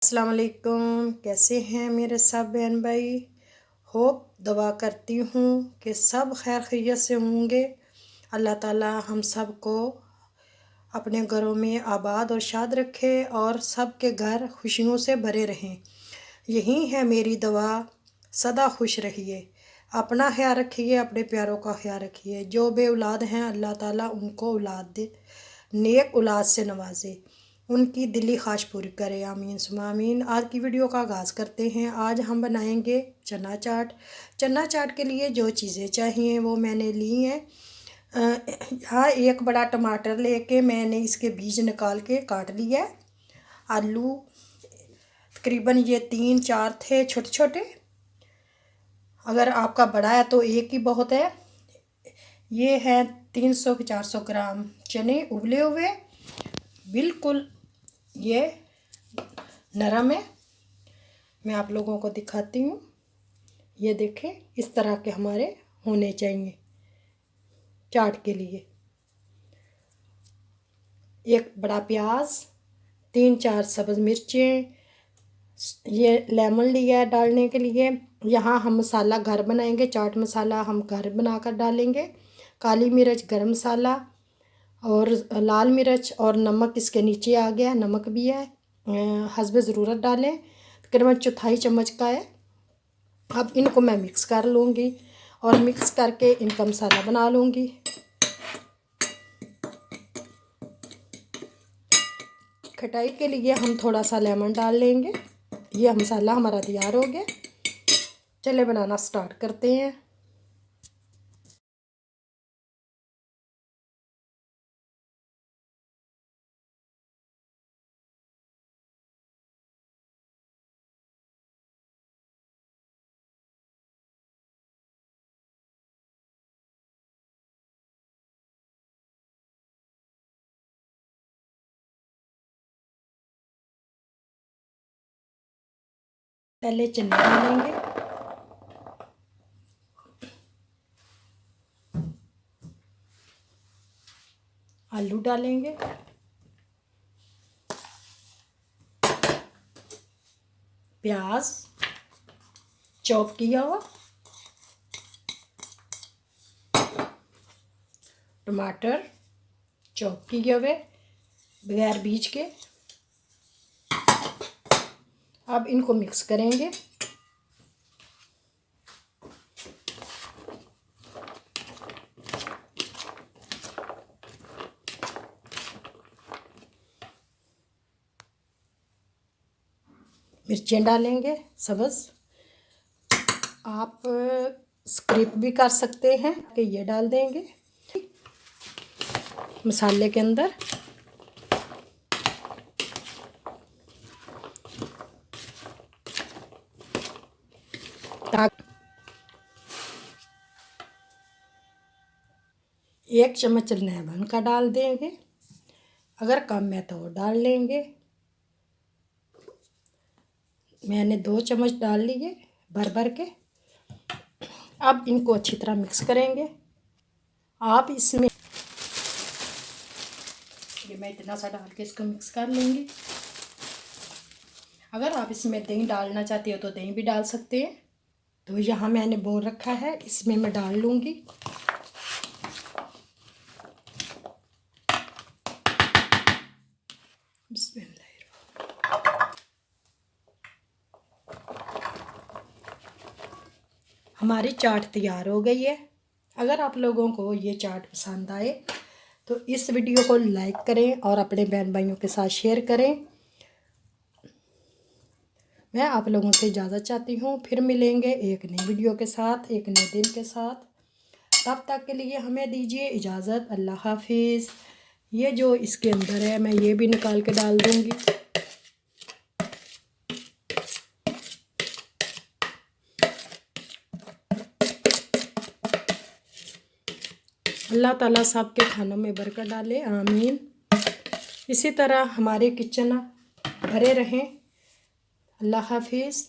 अस्सलाम वालेकुम। कैसे हैं मेरे सब बहन भाई। होप दुआ करती हूँ कि सब खैर खैरियत से होंगे। अल्लाह ताला हम सब को अपने घरों में आबाद और शाद रखे और सब के घर खुशियों से भरे रहें। यही है मेरी दुआ। सदा खुश रहिए, अपना ख्याल रखिए, अपने प्यारों का ख्याल रखिए। जो बे औलाद हैं अल्लाह ताला उनको औलाद दे, नेक औलाद से नवाजे, उनकी दिली ख्वाहिश पूरी करे। आमीन सुमा आमीन। आज की वीडियो का आगाज़ करते हैं। आज हम बनाएंगे चना चाट। चना चाट के लिए जो चीज़ें चाहिए वो मैंने ली हैं। यहाँ एक बड़ा टमाटर लेके मैंने इसके बीज निकाल के काट लिया है। आलू तकरीबन ये 3-4 थे छोटे छोटे। अगर आपका बड़ा है तो एक ही बहुत है। ये है 300-400 ग्राम चने उबले हुए, बिल्कुल ये नरम है। मैं आप लोगों को दिखाती हूँ। ये देखें, इस तरह के हमारे होने चाहिए चाट के लिए। एक बड़ा प्याज, 3-4 सब्ज़ मिर्चें, ये लेमन लिया है डालने के लिए। यहाँ हम मसाला घर बनाएंगे, चाट मसाला हम घर बनाकर डालेंगे। काली मिर्च, गरम मसाला और लाल मिर्च और नमक इसके नीचे आ गया, नमक भी है, हस्बे ज़रूरत डालें। तकरीबन 1/4 चम्मच का है। अब इनको मैं मिक्स कर लूँगी और मिक्स करके इनका मसाला बना लूँगी। खटाई के लिए हम थोड़ा सा लेमन डाल लेंगे। ये मसाला हमारा तैयार हो गया। चले बनाना स्टार्ट करते हैं। पहले चने डालेंगे, आलू डालेंगे, प्याज चॉप किया हुआ, टमाटर चॉप किए हुए बगैर बीज के। अब इनको मिक्स करेंगे। मिर्चें डालेंगे सब्ज़। आप स्किप भी कर सकते हैं कि ये डाल देंगे मसाले के अंदर। एक चम्मच लेमन का डाल देंगे, अगर कम है तो डाल लेंगे। मैंने 2 चम्मच डाल लिए भर भर के। अब इनको अच्छी तरह मिक्स करेंगे। आप इसमें ये मैं इतना सा डाल के इसको मिक्स कर लूँगी। अगर आप इसमें दही डालना चाहते हो तो दही भी डाल सकते हैं। तो यहाँ मैंने बोल रखा है, इसमें मैं डाल लूँगी। हमारी चाट तैयार हो गई है। अगर आप लोगों को ये चाट पसंद आए तो इस वीडियो को लाइक करें और अपने बहन भाइयों के साथ शेयर करें। मैं आप लोगों से इजाज़त चाहती हूँ। फिर मिलेंगे एक नई वीडियो के साथ, एक नए दिन के साथ। तब तक के लिए हमें दीजिए इजाज़त। अल्लाह हाफिज़। ये जो इसके अंदर है मैं ये भी निकाल के डाल दूँगी। अल्लाह ताला सब के खानों में बरकत डाले, आमीन। इसी तरह हमारे किचन भरे रहें। अल्लाह हाफिज़।